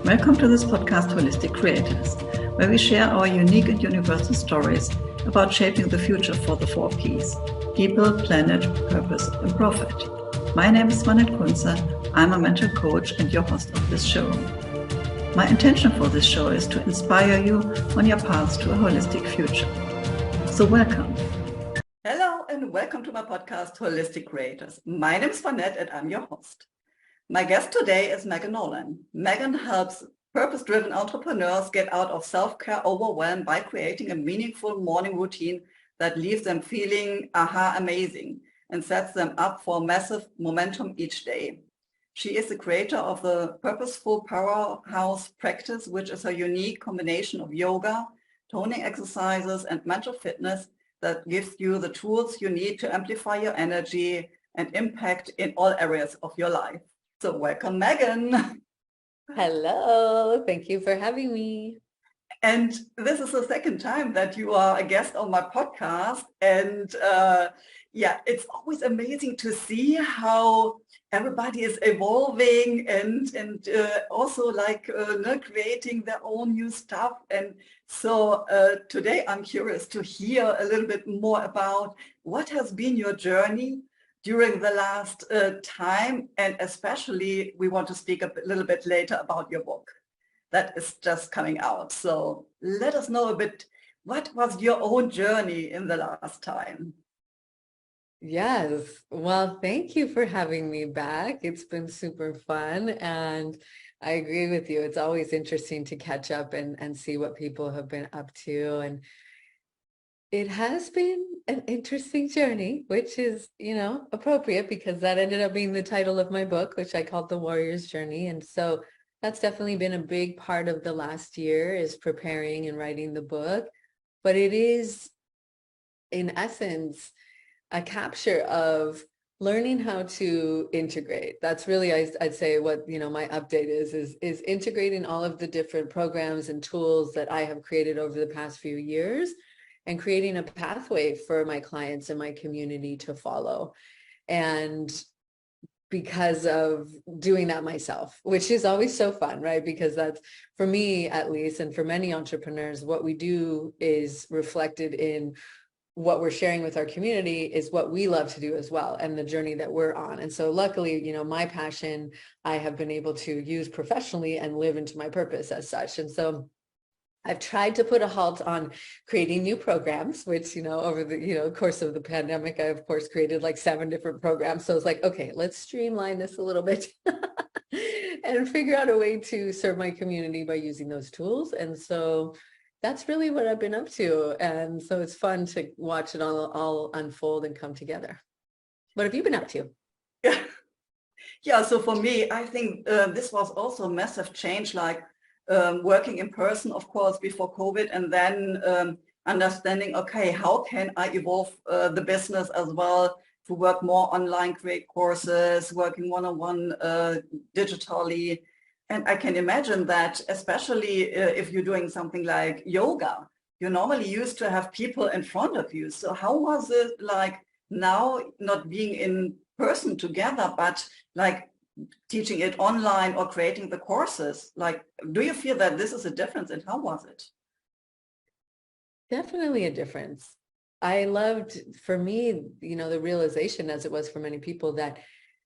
Welcome to this podcast, Holistic Creators, where we share our unique and universal stories about shaping the future for the 4 Ps: people, planet, purpose, and profit. My name is Swanette Kuntze. I'm a mental coach and your host of this show. My intention for this show is to inspire you on your path to a holistic future. So welcome. Hello and welcome to my podcast, Holistic Creators. My name is Swanette and I'm your host. My guest today is Nolan. Megan helps purpose-driven entrepreneurs get out of self-care overwhelm by creating a meaningful morning routine that leaves them feeling amazing and sets them up for massive momentum each day. She is the creator of the Purposeful Powerhouse Practice, which is a unique combination of yoga, toning exercises, and mental fitness that gives you the tools you need to amplify your energy and impact in all areas of your life. So welcome, Megan. Hello, thank you for having me. And this is the second time that you are a guest on my podcast. And it's always amazing to see how everybody is evolving and also creating their own new stuff. And so today I'm curious to hear a little bit more about what has been your journey during the last time, and especially we want to speak a little bit later about your book that is just coming out. So let us know a bit, what was your own journey in the last time? Yes, well, thank you for having me back. It's been super fun, and I agree with you. It's always interesting to catch up and see what people have been up to. And it has been an interesting journey, which is, appropriate because that ended up being the title of my book, which I called The Warrior's Journey. And so that's definitely been a big part of the last year, is preparing and writing the book. But it is, in essence, a capture of learning how to integrate. That's really, I'd say, what, my update is integrating all of the different programs and tools that I have created over the past few years, and creating a pathway for my clients and my community to follow. And because of doing that myself, which is always so fun, right? Because that's, for me at least, and for many entrepreneurs, what we do is reflected in what we're sharing with our community is what we love to do as well, and the journey that we're on. And so luckily, my passion, I have been able to use professionally and live into my purpose as such. And so I've tried to put a halt on creating new programs, which, over the, course of the pandemic, I, of course, created like 7 different programs. So it's like, okay, let's streamline this a little bit and figure out a way to serve my community by using those tools. And so that's really what I've been up to. And so it's fun to watch it all unfold and come together. What have you been up to? Yeah, so for me, I think this was also a massive change, working in person, of course, before COVID, and then understanding, okay, how can I evolve the business as well to work more online, create courses, working one-on-one digitally. And I can imagine that, especially if you're doing something like yoga, you're normally used to have people in front of you. So how was it like now, not being in person together, but like teaching it online or creating the courses? Like, do you feel that this is a difference, and how was it? Definitely a difference. I loved, for me, the realization, as it was for many people, that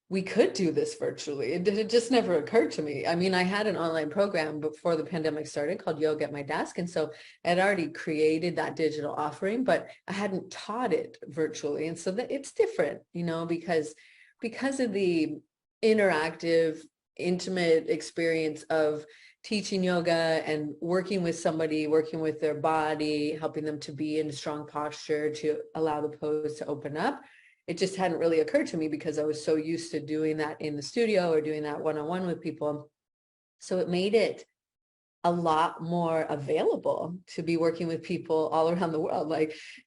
we could do this virtually. It just never occurred to me. I mean, I had an online program before the pandemic started called Yoga at My Desk. And so I'd already created that digital offering, but I hadn't taught it virtually. And so it's different, because of the interactive, intimate experience of teaching yoga and working with somebody, working with their body, helping them to be in a strong posture to allow the pose to open up. It just hadn't really occurred to me because I was so used to doing that in the studio or doing that one-on-one with people. So it made it a lot more available to be working with people all around the world.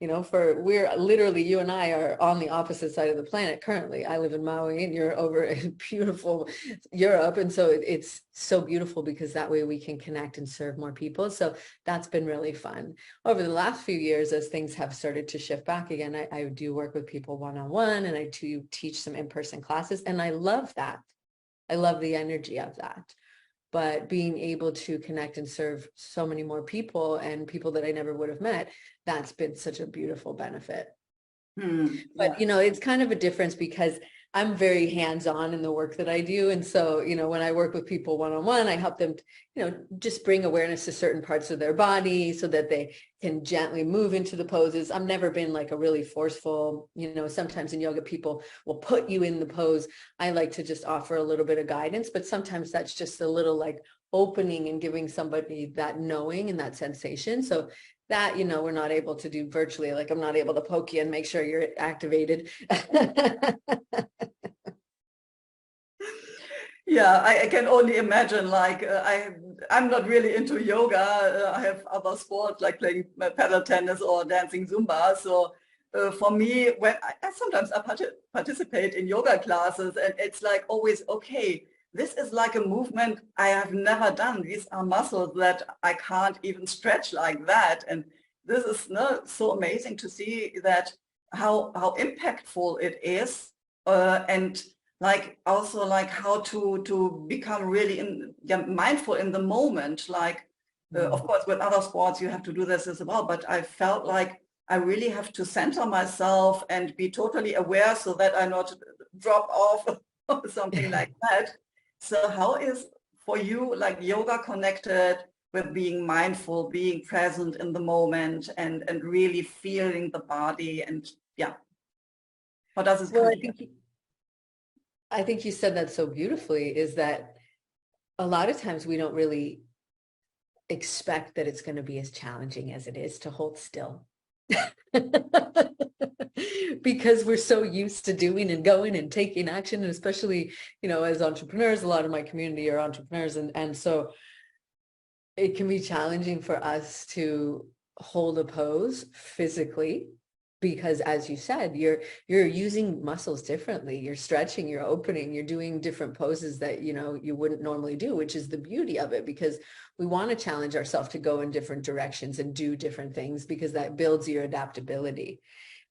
We're literally, you and I are on the opposite side of the planet currently. I live in Maui and you're over in beautiful Europe. And so it's so beautiful because that way we can connect and serve more people. So that's been really fun. Over the last few years, as things have started to shift back again, I do work with people one-on-one, and I do teach some in-person classes. And I love that. I love the energy of that. but being able to connect and serve so many more people and people that I never would have met, that's been such a beautiful benefit. But, Yeah. it's kind of a difference because I'm very hands-on in the work that I do. And so, when I work with people one-on-one, I help them, just bring awareness to certain parts of their body so that they can gently move into the poses. I've never been like a really forceful, sometimes in yoga, people will put you in the pose. I like to just offer a little bit of guidance, but sometimes that's just a little like opening and giving somebody that knowing and that sensation. So that, we're not able to do virtually. Like I'm not able to poke you and make sure you're activated. Yeah, I can only imagine, like, I'm not really into yoga. I have other sports like playing paddle tennis or dancing Zumba. So for me, when I sometimes participate in yoga classes, and it's like always, okay, this is like a movement I have never done. These are muscles that I can't even stretch like that. And this is so amazing to see that how impactful it is. And like also like how to become really mindful in the moment. Like, of course, with other sports, you have to do this as well. But I felt like I really have to center myself and be totally aware so that I not drop off or something like that. So how is for you like yoga connected with being mindful, being present in the moment and really feeling the body? And yeah, how does it Well, connect? I think you said that so beautifully, is that a lot of times we don't really expect that it's going to be as challenging as it is to hold still. Because we're so used to doing and going and taking action, and especially, as entrepreneurs, a lot of my community are entrepreneurs, and so it can be challenging for us to hold a pose physically, because as you said, you're using muscles differently. You're stretching, you're opening, you're doing different poses that you wouldn't normally do, which is the beauty of it, because we want to challenge ourselves to go in different directions and do different things, because that builds your adaptability.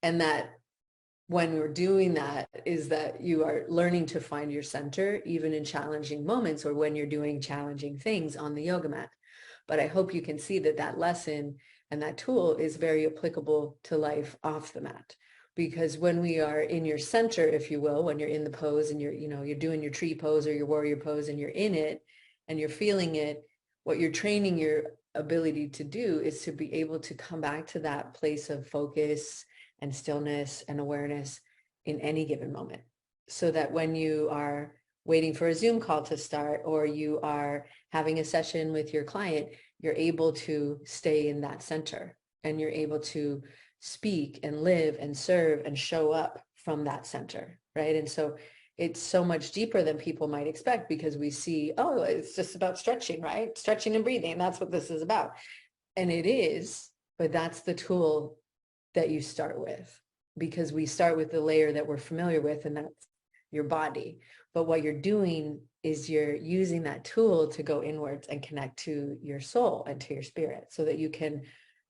And that when we're doing that is that you are learning to find your center even in challenging moments, or when you're doing challenging things on the yoga mat. But I hope you can see that that lesson and that tool is very applicable to life off the mat. Because when we are in your center, if you will, when you're in the pose and you're doing your tree pose or your warrior pose and you're in it and you're feeling it, what you're training your ability to do is to be able to come back to that place of focus and stillness and awareness in any given moment. So that when you are waiting for a Zoom call to start, or you are having a session with your client, you're able to stay in that center, and you're able to speak and live and serve and show up from that center, right? And so it's so much deeper than people might expect, because we see, oh, it's just about stretching, right? Stretching and breathing, that's what this is about. And it is, but that's the tool that you start with, because we start with the layer that we're familiar with, and that's your body. But what you're doing is you're using that tool to go inwards and connect to your soul and to your spirit, so that you can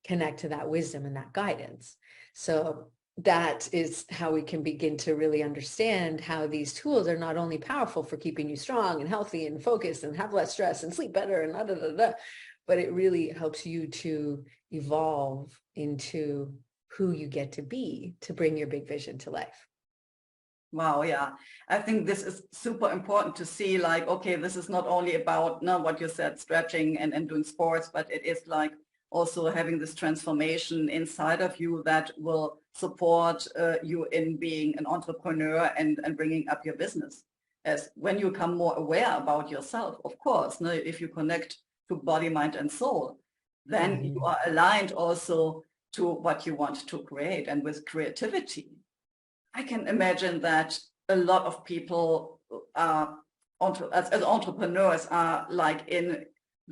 connect to that wisdom and that guidance. So that is how we can begin to really understand how these tools are not only powerful for keeping you strong and healthy and focused and have less stress and sleep better and but it really helps you to evolve into who you get to be, to bring your big vision to life. Wow, yeah. I think this is super important to see, like, okay, this is not only about what you said, stretching and doing sports, but it is like also having this transformation inside of you that will support you in being an entrepreneur and bringing up your business. As when you become more aware about yourself, of course, if you connect to body, mind, and soul, then you are aligned also to what you want to create. And with creativity, I can imagine that a lot of people as entrepreneurs are like in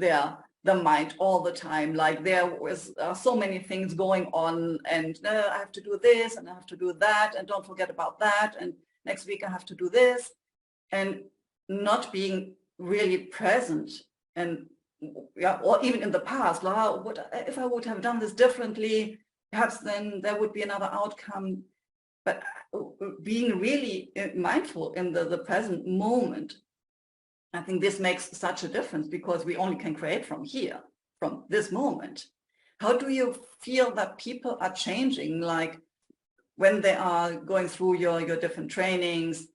the mind all the time. Like there was so many things going on, and I have to do this and I have to do that, and don't forget about that, and next week I have to do this, and not being really present. And yeah, or even in the past, like, what if I would have done this differently? Perhaps then there would be another outcome. But being really mindful in the present moment, I think this makes such a difference because we only can create from here, from this moment. How do you feel that people are changing, like when they are going through your different trainings?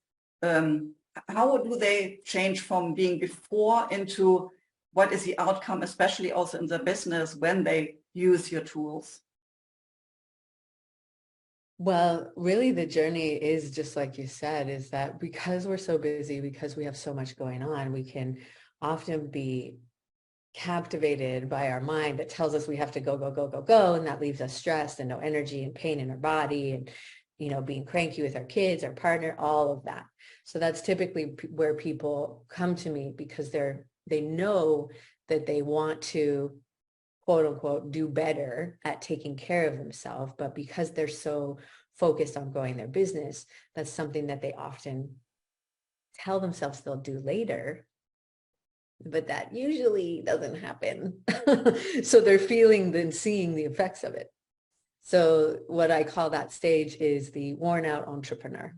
How do they change from being before into what is the outcome, especially also in the business when they use your tools? Well, really the journey is just like you said, is that because we're so busy, because we have so much going on, we can often be captivated by our mind that tells us we have to go, go, go, go, go. And that leaves us stressed and no energy and pain in our body and, you know, being cranky with our kids, our partner, all of that. So that's typically where people come to me because they know that they want to, quote unquote, do better at taking care of themselves. But because they're so focused on growing their business, that's something that they often tell themselves they'll do later. But that usually doesn't happen. So they're feeling then seeing the effects of it. So what I call that stage is the worn out entrepreneur.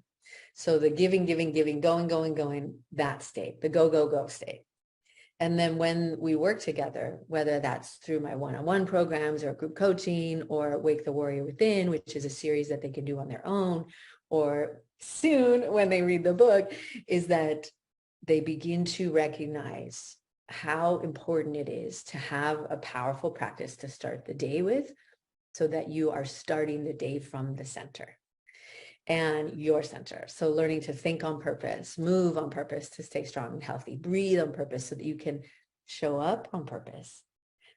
So the giving, going, that state, the go, go, go state. And then when we work together, whether that's through my one-on-one programs or group coaching or Wake the Warrior Within, which is a series that they can do on their own, or soon when they read the book, is that they begin to recognize how important it is to have a powerful practice to start the day with so that you are starting the day from the center and your center. So learning to think on purpose, move on purpose to stay strong and healthy, breathe on purpose so that you can show up on purpose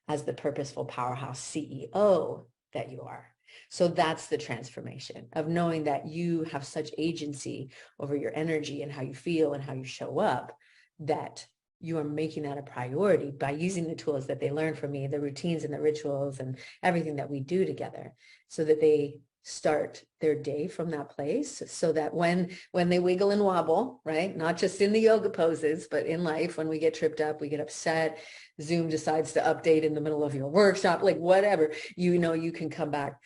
as the purposeful powerhouse CEO that you are. So that's the transformation of knowing that you have such agency over your energy and how you feel and how you show up, that you are making that a priority by using the tools that they learn from me, the routines and the rituals and everything that we do together, so that they start their day from that place, so that when they wiggle and wobble, right, not just in the yoga poses, but in life, when we get tripped up, we get upset, Zoom decides to update in the middle of your workshop, like whatever, you know, you can come back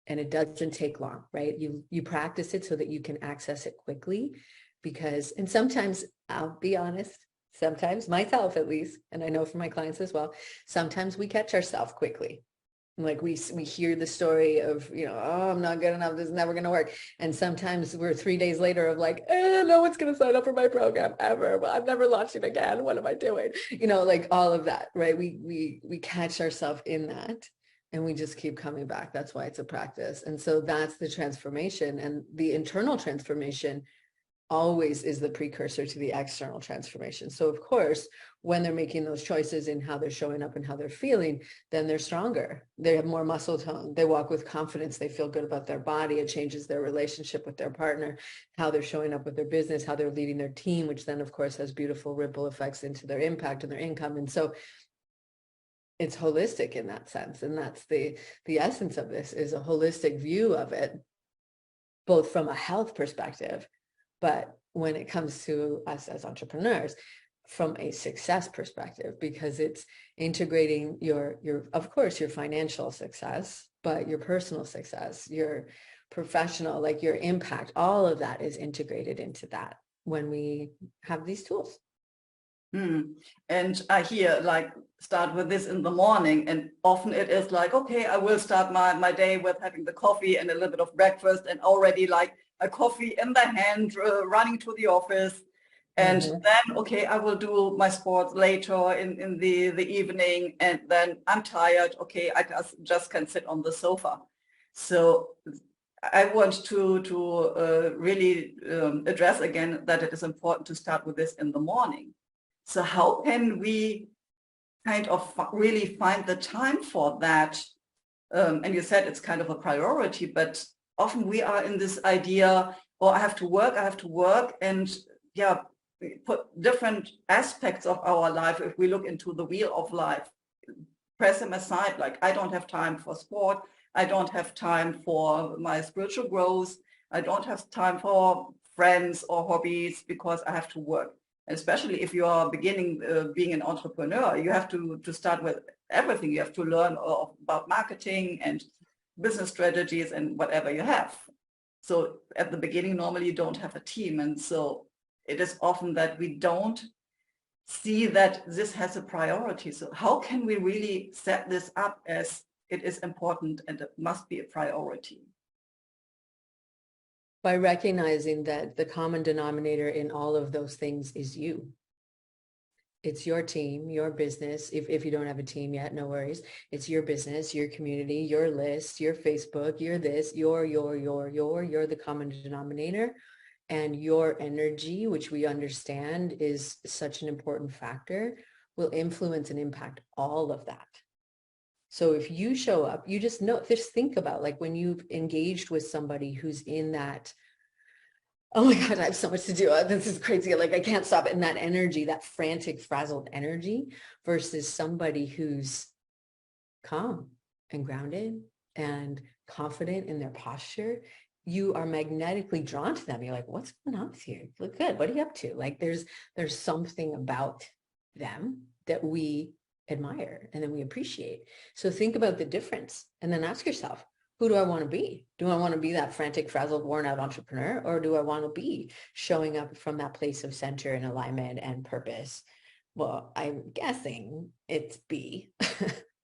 and it doesn't take long, right? You practice it so that you can access it quickly, because, and sometimes, I'll be honest, sometimes myself at least, and I know from my clients as well, sometimes we catch ourselves quickly. Like we hear the story of, you know, oh, I'm not good enough, this is never going to work. And sometimes we're 3 days later of like, no one's going to sign up for my program ever. I've never launched it again. What am I doing? You know, like all of that, right? We catch ourselves in that and we just keep coming back. That's why it's a practice. And so that's the transformation, and the internal transformation always is the precursor to the external transformation. So of course, when they're making those choices in how they're showing up and how they're feeling, then they're stronger. They have more muscle tone. They walk with confidence. They feel good about their body. It changes their relationship with their partner, how they're showing up with their business, how they're leading their team, which then of course has beautiful ripple effects into their impact and their income. And so it's holistic in that sense. And that's the essence of this, is a holistic view of it, both from a health perspective, but when it comes to us as entrepreneurs, from a success perspective, because it's integrating your of course your financial success, but your personal success, your professional, like your impact, all of that is integrated into that when we have these tools. And I hear like start with this in the morning, and often it is like, okay, I will start my day with having the coffee and a little bit of breakfast, and already like a coffee in the hand, running to the office. And then, okay, I will do my sports later in the evening, and then I'm tired. Okay, I just can sit on the sofa. So I want to really address again that it is important to start with this in the morning. So how can we kind of really find the time for that? And you said it's kind of a priority, but often we are in this idea, oh, I have to work, and yeah, we put different aspects of our life. If we look into the wheel of life, press them aside, like I don't have time for sport, I don't have time for my spiritual growth, I don't have time for friends or hobbies because I have to work. And especially if you are beginning being an entrepreneur, you have to start with everything. You have to learn about marketing and business strategies and whatever you have. So at the beginning, normally you don't have a team. And so it is often that we don't see that this has a priority. So how can we really set this up as it is important and it must be a priority? By recognizing that the common denominator in all of those things is you. It's your team, your business. If you don't have a team yet, no worries. It's your business, your community, your list, your Facebook, your this, you're the common denominator. And your energy, which we understand is such an important factor, will influence and impact all of that. So if you show up, you just think about like when you've engaged with somebody who's in that, oh my God, I have so much to do. This is crazy. Like I can't stop. And that energy, that frantic, frazzled energy versus somebody who's calm and grounded and confident in their posture, you are magnetically drawn to them. You're like, what's going on with you? You look good. What are you up to? Like there's something about them that we admire and then we appreciate. So think about the difference and then ask yourself, who do I want to be? Do I want to be that frantic, frazzled, worn out entrepreneur? Or do I want to be showing up from that place of center and alignment and purpose? Well, I'm guessing it's B.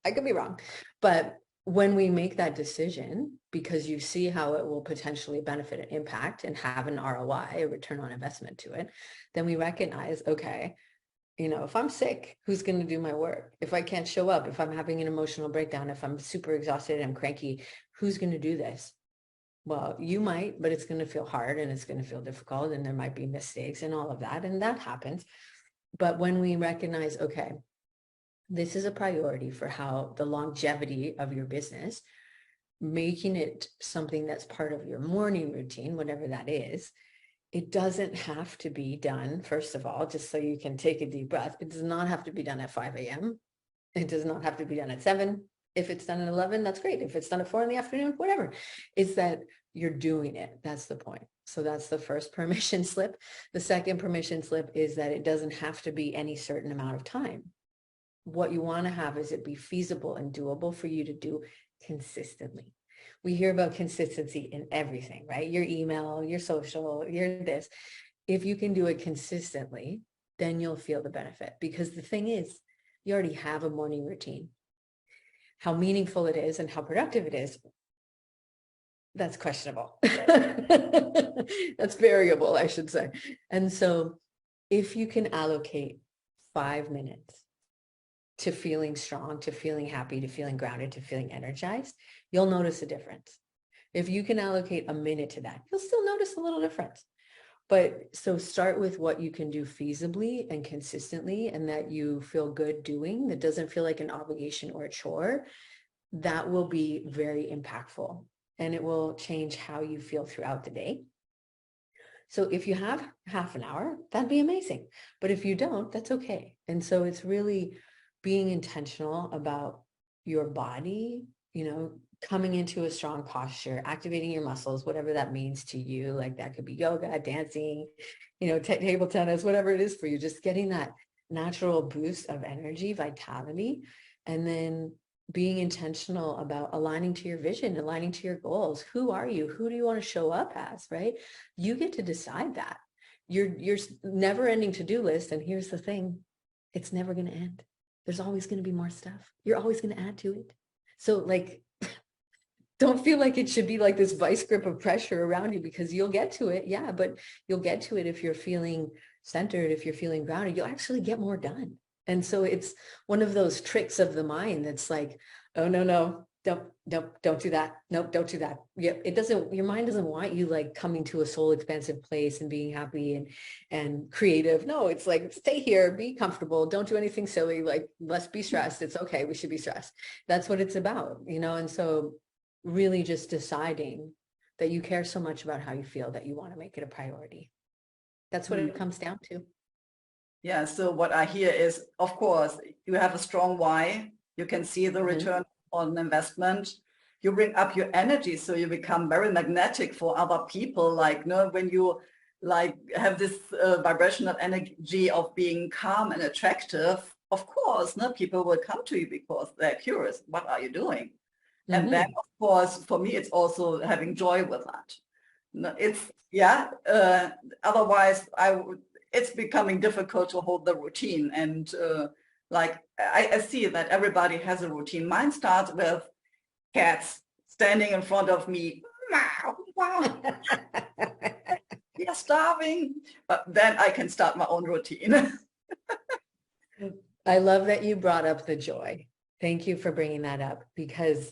I could be wrong. But when we make that decision, because you see how it will potentially benefit and impact and have an ROI, a return on investment to it, then we recognize, okay, if I'm sick, who's going to do my work? If I can't show up, if I'm having an emotional breakdown, if I'm super exhausted and I'm cranky, who's going to do this? Well, you might, but it's going to feel hard and it's going to feel difficult and there might be mistakes and all of that. And that happens. But when we recognize, okay, this is a priority for how the longevity of your business, making it something that's part of your morning routine, whatever that is, it doesn't have to be done, first of all, just so you can take a deep breath. It does not have to be done at 5 a.m. It does not have to be done at 7. If it's done at 11, that's great. If it's done at 4 in the afternoon, whatever. It's that you're doing it. That's the point. So that's the first permission slip. The second permission slip is that it doesn't have to be any certain amount of time. What you want to have is it be feasible and doable for you to do consistently. We hear about consistency in everything, right? Your email, your social, your this. If you can do it consistently, then you'll feel the benefit, because the thing is, you already have a morning routine. How meaningful it is and how productive it is, that's questionable. That's variable, I should say. And so if you can allocate 5 minutes to feeling strong, to feeling happy, to feeling grounded, to feeling energized, you'll notice a difference. If you can allocate a minute to that, you'll still notice a little difference. But so start with what you can do feasibly and consistently and that you feel good doing, that doesn't feel like an obligation or a chore. That will be very impactful and it will change how you feel throughout the day. So if you have half an hour, that'd be amazing. But if you don't, that's okay. And so it's really being intentional about your body, coming into a strong posture, activating your muscles, whatever that means to you. Like that could be yoga, dancing, table tennis, whatever it is for you, just getting that natural boost of energy, vitality, and then being intentional about aligning to your vision, aligning to your goals. Who are you? Who do you want to show up as, right? You get to decide that. Your never ending to-do list. And here's the thing, it's never going to end. There's always going to be more stuff. You're always going to add to it. So don't feel like it should be like this vice grip of pressure around you, because you'll get to it. Yeah, but you'll get to it if you're feeling centered, if you're feeling grounded, you'll actually get more done. And so it's one of those tricks of the mind that's like, oh, no, don't do that. Nope, don't do that. Yep. Your mind doesn't want you like coming to a soul expansive place and being happy and creative. No, it's like, stay here, be comfortable. Don't do anything silly. Like, let's be stressed. It's okay. We should be stressed. That's what it's about, and so really just deciding that you care so much about how you feel that you want to make it a priority. That's what it comes down to. Yeah. So what I hear is, of course, you have a strong why. You can see the return on investment. You bring up your energy, so you become very magnetic for other people. When you have this vibrational energy of being calm and attractive, of course, people will come to you because they're curious. What are you doing? And then, of course, for me, it's also having joy with that. Otherwise, it's becoming difficult to hold the routine. And like I see that everybody has a routine. Mine starts with cats standing in front of me. Wow, wow. We are starving. But then I can start my own routine. I love that you brought up the joy. Thank you for bringing that up, because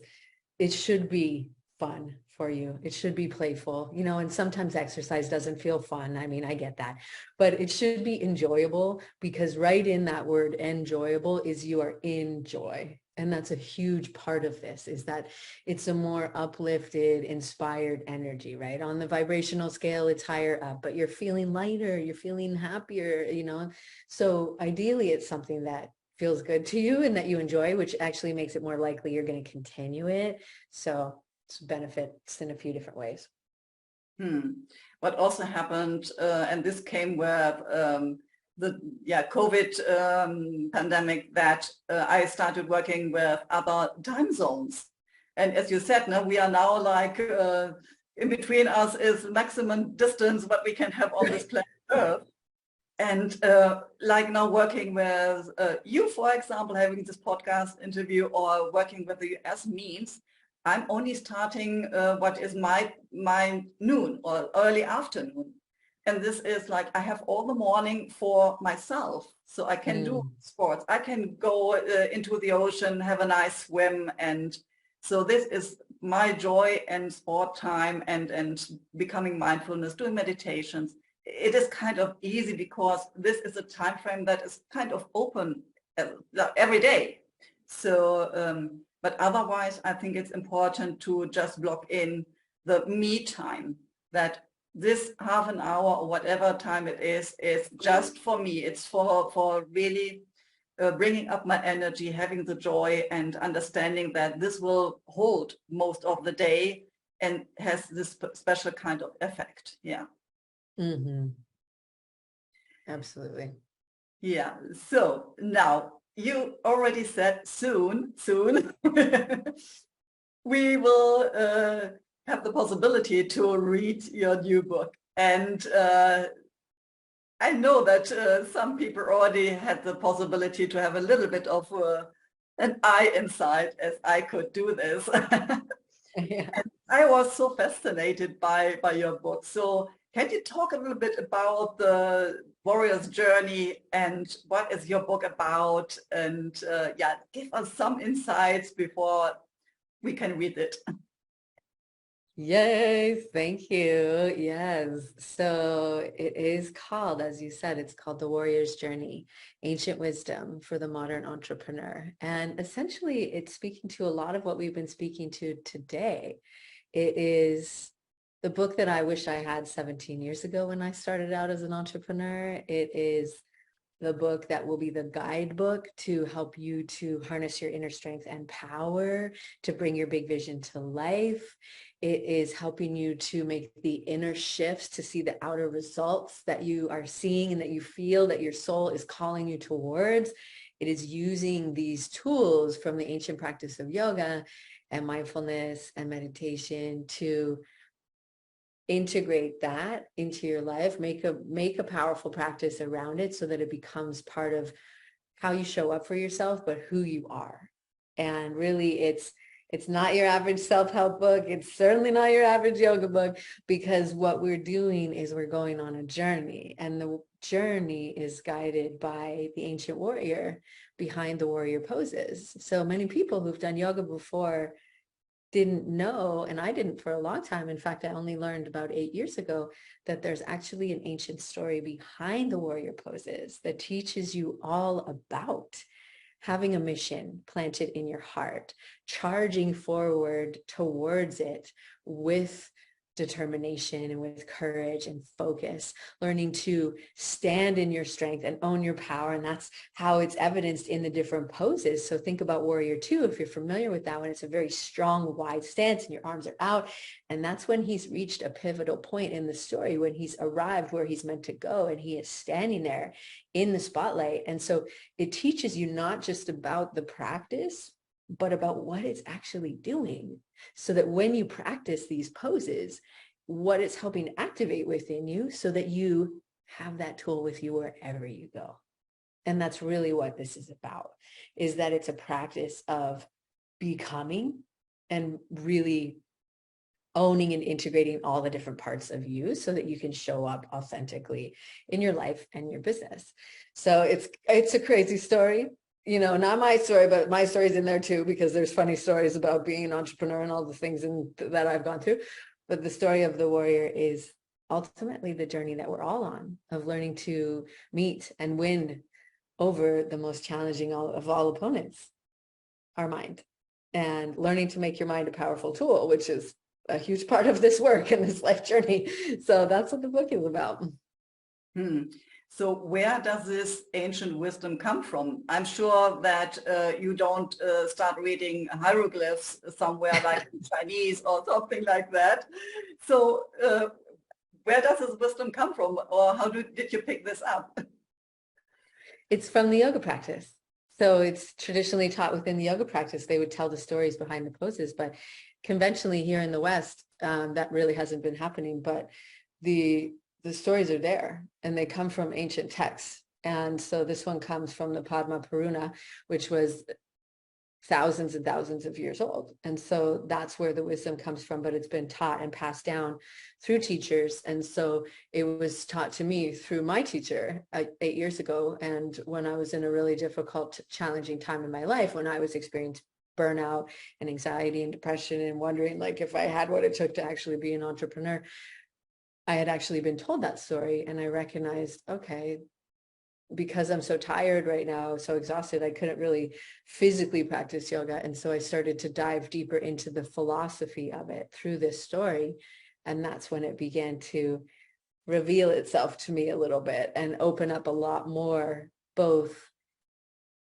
it should be fun for you. It should be playful, you know, and sometimes exercise doesn't feel fun. I mean, I get that, but it should be enjoyable, because right in that word enjoyable is you are in joy. And that's a huge part of this, is that it's a more uplifted, inspired energy, right? On the vibrational scale, it's higher up, but you're feeling lighter, you're feeling happier, you know? So ideally, it's something that feels good to you and that you enjoy, which actually makes it more likely you're going to continue it. So it's benefits in a few different ways. What also happened, and this came with the COVID pandemic, that I started working with other time zones. And as you said, now we are now like in between us is maximum distance what we can have on this planet Earth. And like now working with you, for example, having this podcast interview, or working with the US means I'm only starting what is my noon or early afternoon. And this is like I have all the morning for myself. So I can do sports. I can go into the ocean, have a nice swim. And so this is my joy and sport time, and becoming mindfulness, doing meditations. It is kind of easy because this is a time frame that is kind of open every day. So, but otherwise, I think it's important to just block in the me time, that this half an hour or whatever time it is just for me. It's for really bringing up my energy, having the joy, and understanding that this will hold most of the day and has this special kind of effect. Yeah. Mm-hmm. Absolutely. Yeah. So now you already said soon we will have the possibility to read your new book. And I know that some people already had the possibility to have a little bit of an eye inside, as I could do this. Yeah. And I was so fascinated by your book. So can you talk a little bit about the warrior's journey and what is your book about? And give us some insights before we can read it. Yay, thank you. Yes. So it is called, as you said, it's called The Warrior's Journey, Ancient Wisdom for the Modern Entrepreneur. And essentially, it's speaking to a lot of what we've been speaking to today. It is the book that I wish I had 17 years ago when I started out as an entrepreneur. It is the book that will be the guidebook to help you to harness your inner strength and power, to bring your big vision to life. It is helping you to make the inner shifts to see the outer results that you are seeing and that you feel that your soul is calling you towards. It is using these tools from the ancient practice of yoga and mindfulness and meditation to integrate that into your life, make a powerful practice around it so that it becomes part of how you show up for yourself, but who you are. And really it's not your average self-help book. It's certainly not your average yoga book, because what we're doing is we're going on a journey, and the journey is guided by the ancient warrior behind the warrior poses. So many people who've done yoga before didn't know, and I didn't for a long time. In fact, I only learned about 8 years ago that there's actually an ancient story behind the warrior poses that teaches you all about having a mission planted in your heart, charging forward towards it with determination and with courage and focus, learning to stand in your strength and own your power. And that's how it's evidenced in the different poses. So think about Warrior 2, if you're familiar with that one. It's a very strong, wide stance and your arms are out. And that's when he's reached a pivotal point in the story, when he's arrived where he's meant to go, and he is standing there in the spotlight. And so it teaches you not just about the practice, but about what it's actually doing, so that when you practice these poses, what it's helping activate within you so that you have that tool with you wherever you go. And that's really what this is about, is that it's a practice of becoming and really owning and integrating all the different parts of you so that you can show up authentically in your life and your business. So it's a crazy story, not my story, but my story's in there too, because there's funny stories about being an entrepreneur and all the things that I've gone through. But the story of the warrior is ultimately the journey that we're all on, of learning to meet and win over the most challenging of all opponents, our mind, and learning to make your mind a powerful tool, which is a huge part of this work and this life journey. So that's what the book is about. So where does this ancient wisdom come from? I'm sure that you don't start reading hieroglyphs somewhere like in Chinese or something like that. So where does this wisdom come from, or how did you pick this up? It's from the yoga practice. So it's traditionally taught within the yoga practice. They would tell the stories behind the poses, but conventionally here in the West, that really hasn't been happening. But the stories are there, and they come from ancient texts. And so this one comes from the Padma Purana, which was thousands and thousands of years old. And so that's where the wisdom comes from, but it's been taught and passed down through teachers. And so it was taught to me through my teacher 8 years ago. And when I was in a really difficult, challenging time in my life, when I was experiencing burnout and anxiety and depression and wondering like if I had what it took to actually be an entrepreneur, I had actually been told that story. And I recognized, okay, because I'm so tired right now, so exhausted, I couldn't really physically practice yoga. And so I started to dive deeper into the philosophy of it through this story. And that's when it began to reveal itself to me a little bit and open up a lot more, both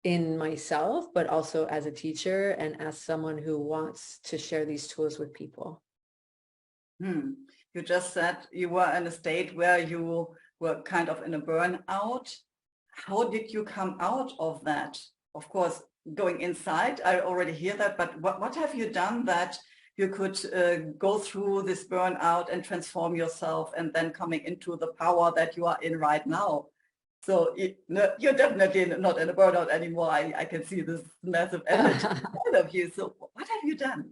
in myself, but also as a teacher and as someone who wants to share these tools with people. You just said you were in a state where you were kind of in a burnout. How did you come out of that? Of course, going inside, I already hear that, but what have you done that you could go through this burnout and transform yourself and then coming into the power that you are in right now? So you're definitely not in a burnout anymore. I can see this massive energy inside of you. So what have you done?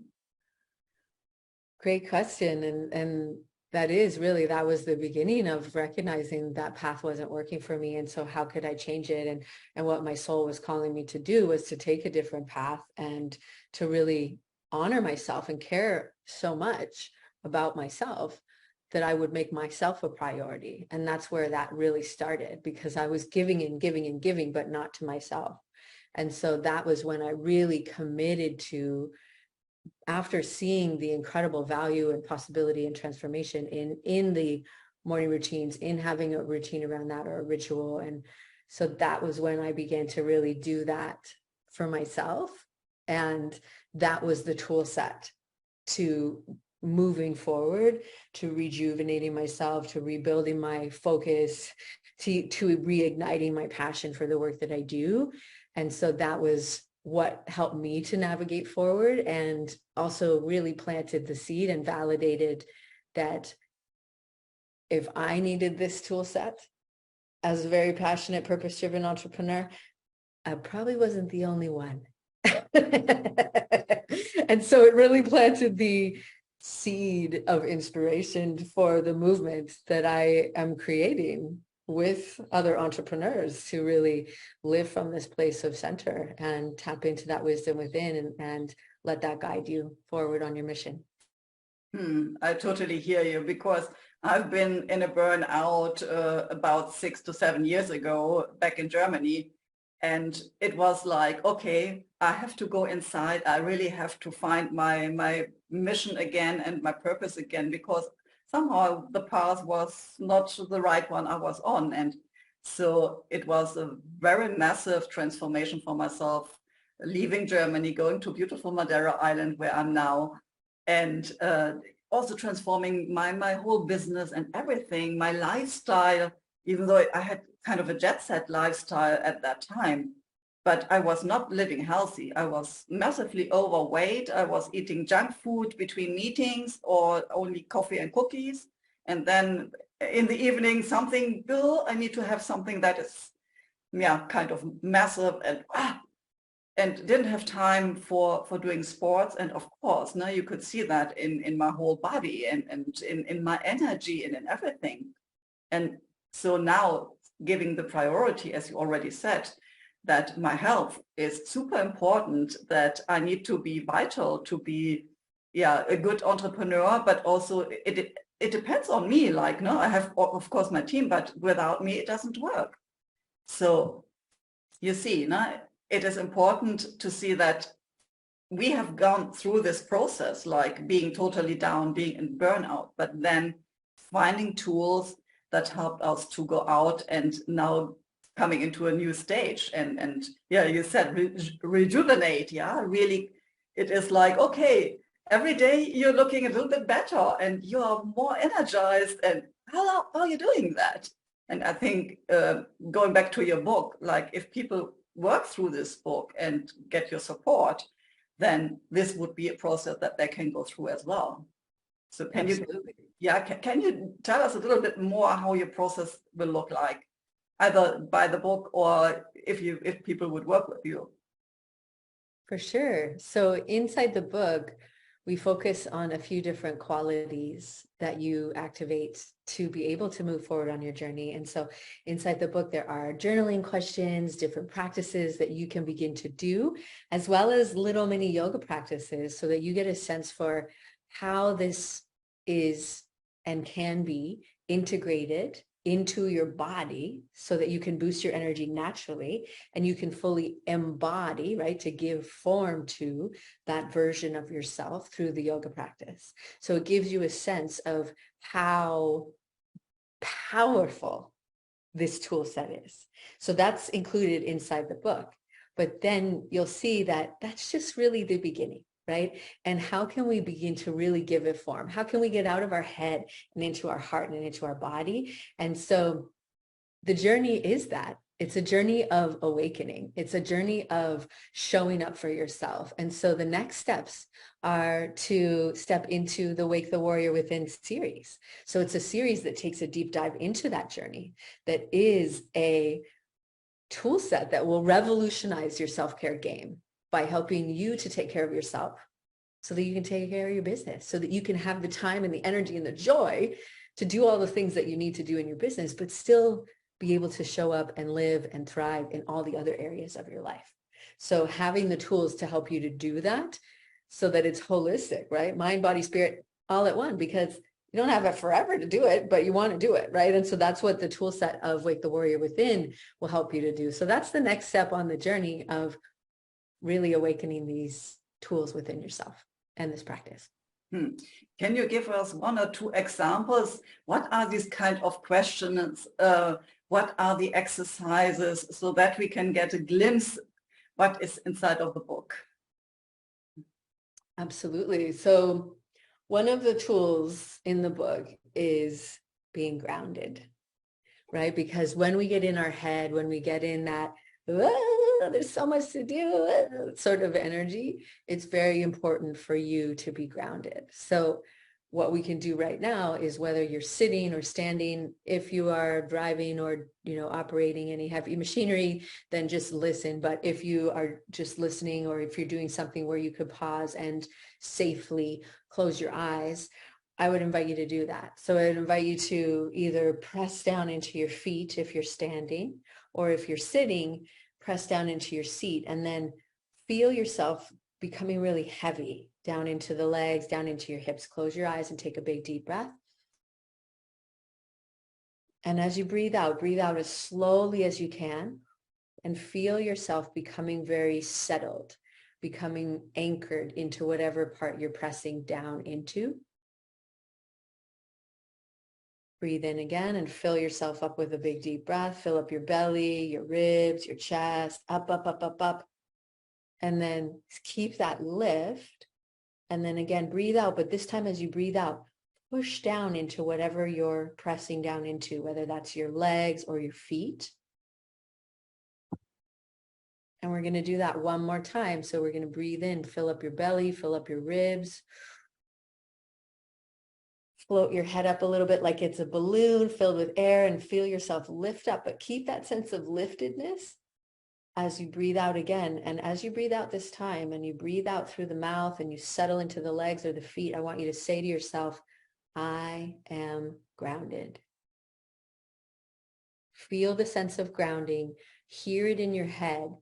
Great question. And that was the beginning of recognizing that path wasn't working for me. And so how could I change it? And what my soul was calling me to do was to take a different path and to really honor myself and care so much about myself that I would make myself a priority. And that's where that really started, because I was giving and giving and giving, but not to myself. And so that was when I really committed to, after seeing the incredible value and possibility and transformation in the morning routines, in having a routine around that or a ritual. And so that was when I began to really do that for myself. And that was the tool set to moving forward, to rejuvenating myself, to rebuilding my focus, to reigniting my passion for the work that I do. And so that was what helped me to navigate forward, and also really planted the seed and validated that if I needed this tool set as a very passionate, purpose-driven entrepreneur, I probably wasn't the only one. And so it really planted the seed of inspiration for the movement that I am creating with other entrepreneurs to really live from this place of center and tap into that wisdom within and let that guide you forward on your mission. I totally hear you, because I've been in a burnout about 6 to 7 years ago back in Germany. And it was like, okay, I have to go inside. I really have to find my mission again and my purpose again, because somehow the path was not the right one I was on. And so it was a very massive transformation for myself, leaving Germany, going to beautiful Madeira Island where I'm now, and also transforming my whole business and everything, my lifestyle, even though I had kind of a jet set lifestyle at that time, but I was not living healthy. I was massively overweight. I was eating junk food between meetings or only coffee and cookies. And then in the evening, something, Bill, I need to have something that is, yeah, kind of massive and didn't have time for doing sports. And of course, now you could see that in my whole body and in my energy and in everything. And so now giving the priority, as you already said, that my health is super important, that I need to be vital to be, yeah, a good entrepreneur, but also it depends on me. Like, no, I have, of course, my team, but without me, it doesn't work. So you see, no, it is important to see that we have gone through this process, like being totally down, being in burnout, but then finding tools that helped us to go out and now coming into a new stage. And yeah, you said rejuvenate. Yeah, really, it is like, okay, every day you're looking a little bit better and you are more energized. And how are you doing that? And I think going back to your book, like if people work through this book and get your support, then this would be a process that they can go through as well. So can Absolutely. can you tell us a little bit more how your process will look like, either by the book or if people would work with you? For sure. So inside the book, we focus on a few different qualities that you activate to be able to move forward on your journey. And so inside the book, there are journaling questions, different practices that you can begin to do, as well as little mini yoga practices so that you get a sense for how this is and can be integrated into your body so that you can boost your energy naturally and you can fully embody, right, to give form to that version of yourself through the yoga practice. So it gives you a sense of how powerful this tool set is. So that's included inside the book. But then you'll see that that's just really the beginning, right? And how can we begin to really give it form? How can we get out of our head and into our heart and into our body? And so the journey is that. It's a journey of awakening. It's a journey of showing up for yourself. And so the next steps are to step into the Wake the Warrior Within series. So it's a series that takes a deep dive into that journey, that is a tool set that will revolutionize your self-care game by helping you to take care of yourself so that you can take care of your business, so that you can have the time and the energy and the joy to do all the things that you need to do in your business, but still be able to show up and live and thrive in all the other areas of your life. So having the tools to help you to do that so that it's holistic, right? Mind, body, spirit, all at one, because you don't have it forever to do it, but you want to do it, right? And so that's what the tool set of Wake the Warrior Within will help you to do. So that's the next step on the journey of really awakening these tools within yourself and this practice. Can you give us one or two examples? What are these kind of questions? What are the exercises so that we can get a glimpse what is inside of the book? Absolutely. So one of the tools in the book is being grounded, right? Because when we get in our head, when we get in that, there's so much to do sort of energy, it's very important for you to be grounded. So what we can do right now is, whether you're sitting or standing, if you are driving or, operating any heavy machinery, then just listen. But if you are just listening, or if you're doing something where you could pause and safely close your eyes, I would invite you to do that. So I'd invite you to either press down into your feet if you're standing, or if you're sitting, press down into your seat, and then feel yourself becoming really heavy down into the legs, down into your hips. Close your eyes and take a big deep breath. And as you breathe out as slowly as you can, and feel yourself becoming very settled, becoming anchored into whatever part you're pressing down into. Breathe in again and fill yourself up with a big deep breath. Fill up your belly, your ribs, your chest, up, up, up, up, up. And then keep that lift. And then again, breathe out. But this time as you breathe out, push down into whatever you're pressing down into, whether that's your legs or your feet. And we're going to do that one more time. So we're going to breathe in, fill up your belly, fill up your ribs. float your head up a little bit like it's a balloon filled with air and feel yourself lift up, but keep that sense of liftedness as you breathe out again. And as you breathe out this time and you breathe out through the mouth and you settle into the legs or the feet, I want you to say to yourself, I am grounded. Feel the sense of grounding, hear it in your head.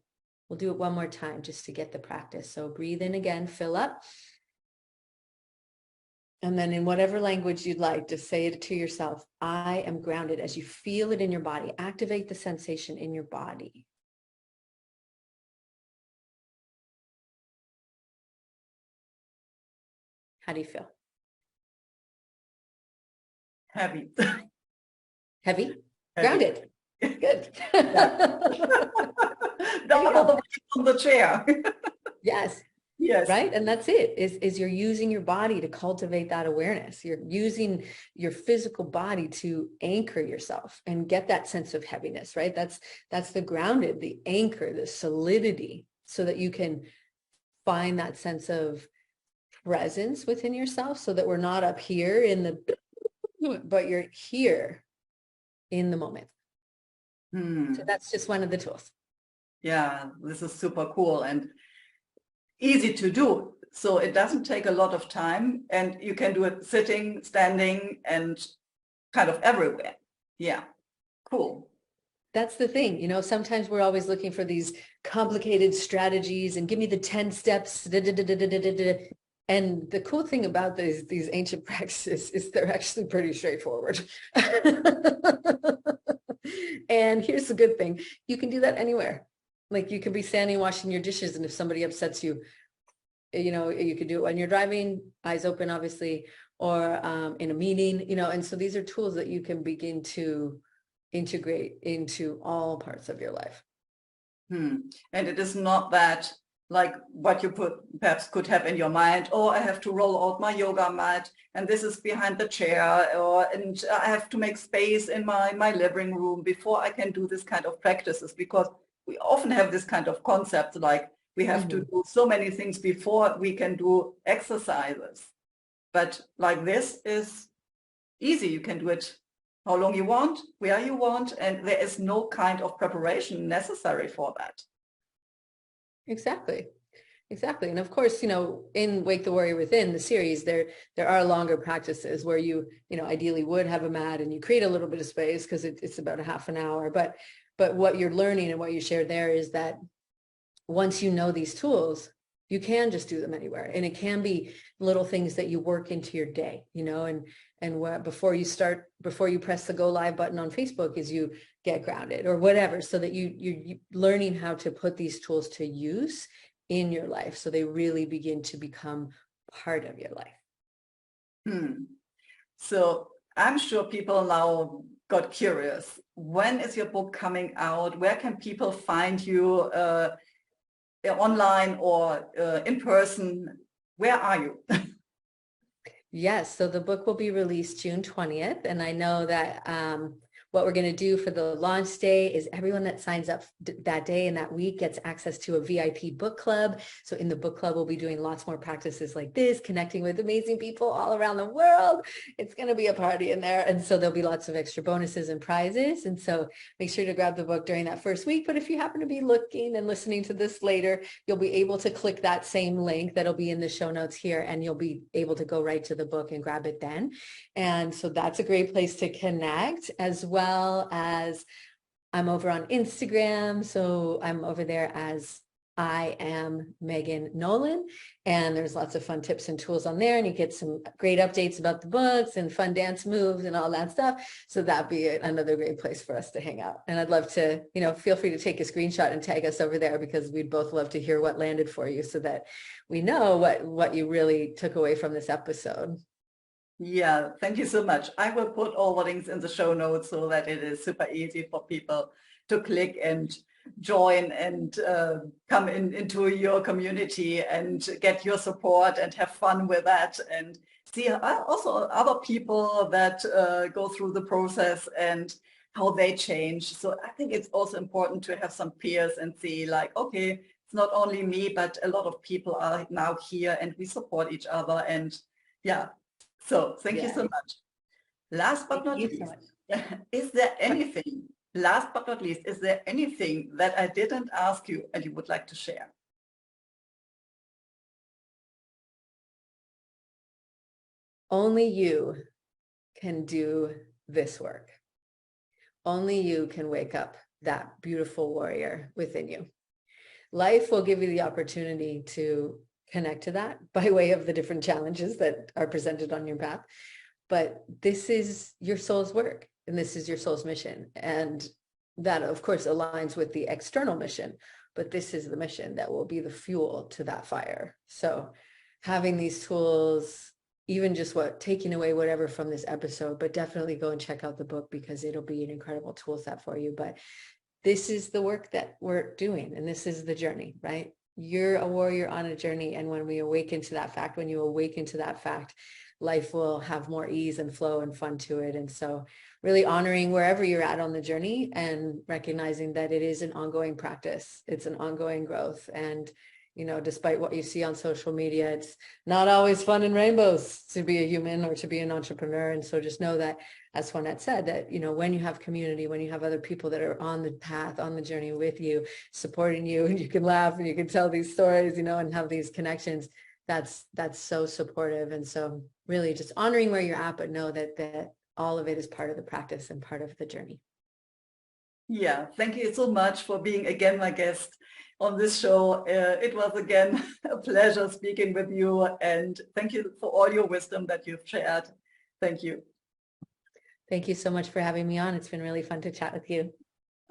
We'll do it one more time just to get the practice. So breathe in again, fill up. And then in whatever language you'd like, just say it to yourself, I am grounded. As you feel it in your body, activate the sensation in your body. How do you feel? Heavy. Heavy? Grounded. Good. Down all the way on the chair. Yes. Yes. Right. And that's it, is you're using your body to cultivate that awareness. You're using your physical body to anchor yourself and get that sense of heaviness, right? That's the grounded, the anchor, the solidity, so that you can find that sense of presence within yourself, so that we're not up here in the, but you're here in the moment. So that's just one of the tools. Yeah, this is super cool and easy to do. So it doesn't take a lot of time and you can do it sitting, standing, and kind of everywhere. Yeah, cool. That's the thing, sometimes we're always looking for these complicated strategies and give me the 10 steps. And the cool thing about these ancient practices is they're actually pretty straightforward. And here's the good thing. You can do that anywhere. Like you could be standing washing your dishes, and if somebody upsets you, you could do it when you're driving, eyes open, obviously, or in a meeting, and so these are tools that you can begin to integrate into all parts of your life. And it is not that like what you perhaps could have in your mind, I have to roll out my yoga mat and this is behind the chair, and I have to make space in my living room before I can do this kind of practices, because we often have this kind of concept like we have to do so many things before we can do exercises. But like this is easy. You can do it how long you want, where you want, and there is no kind of preparation necessary for that. Exactly. And of course, in Wake the Warrior Within, the series, there are longer practices where you ideally would have a mat and you create a little bit of space because it's about a half an hour. But what you're learning and what you shared there is that once you know these tools, you can just do them anywhere. And it can be little things that you work into your day, and before you press the go live button on Facebook is you get grounded or whatever, so that you're learning how to put these tools to use in your life, so they really begin to become part of your life. So I'm sure people now got curious. When is your book coming out? Where can people find you, online or in person? Where are you? Yes, so the book will be released June 20th, and I know that what we're going to do for the launch day is everyone that signs up that day and that week gets access to a VIP book club. So in the book club, we'll be doing lots more practices like this, connecting with amazing people all around the world. It's going to be a party in there. And so there'll be lots of extra bonuses and prizes. And so make sure to grab the book during that first week. But if you happen to be looking and listening to this later, you'll be able to click that same link that'll be in the show notes here, and you'll be able to go right to the book and grab it then. And so that's a great place to connect, as well as I'm over on Instagram. So I'm over there as I am Megan Nolan, and there's lots of fun tips and tools on there, and you get some great updates about the books and fun dance moves and all that stuff. So that'd be another great place for us to hang out. And I'd love to, feel free to take a screenshot and tag us over there, because we'd both love to hear what landed for you, so that we know what you really took away from this episode. Yeah, thank you so much. I will put all the links in the show notes so that it is super easy for people to click and join and come into your community and get your support and have fun with that, and see also other people that go through the process and how they change. So I think it's also important to have some peers and see like, okay, it's not only me, but a lot of people are now here and we support each other. And yeah, So thank you so much. Last but not least, is there anything, last but not least, is there anything that I didn't ask you and you would like to share? Only you can do this work. Only you can wake up that beautiful warrior within you. Life will give you the opportunity to connect to that by way of the different challenges that are presented on your path. But this is your soul's work, and this is your soul's mission. And that, of course, aligns with the external mission, but this is the mission that will be the fuel to that fire. So having these tools, even just taking away whatever from this episode, but definitely go and check out the book because it'll be an incredible tool set for you. But this is the work that we're doing, and this is the journey, right? You're a warrior on a journey. And when we awaken to that fact, when you awaken to that fact, life will have more ease and flow and fun to it. And so really honoring wherever you're at on the journey and recognizing that it is an ongoing practice. It's an ongoing growth. And, you know, despite what you see on social media, it's not always fun and rainbows to be a human or to be an entrepreneur. And so just know that, as Swanette said, that, you know, when you have community, when you have other people that are on the path, on the journey with you, supporting you, and you can laugh and you can tell these stories, you know, and have these connections, that's so supportive. And so really just honoring where you're at, but know that all of it is part of the practice and part of the journey. Yeah, thank you so much for being again my guest on this show. It was again a pleasure speaking with you, and thank you for all your wisdom that you've shared. Thank you. Thank you so much for having me on. It's been really fun to chat with you.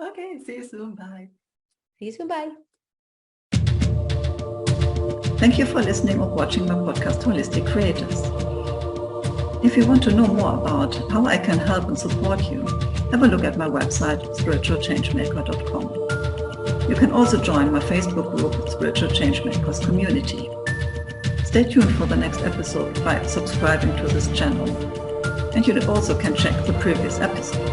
Okay, see you soon. Bye. See you soon. Bye. Thank you for listening or watching my podcast, Holistic Creators. If you want to know more about how I can help and support you, have a look at my website, Spiritual-Changemaker.com. You can also join my Facebook group, Spiritual-Changemakers-Community. Stay tuned for the next episode by subscribing to this channel. And you also can check the previous episodes.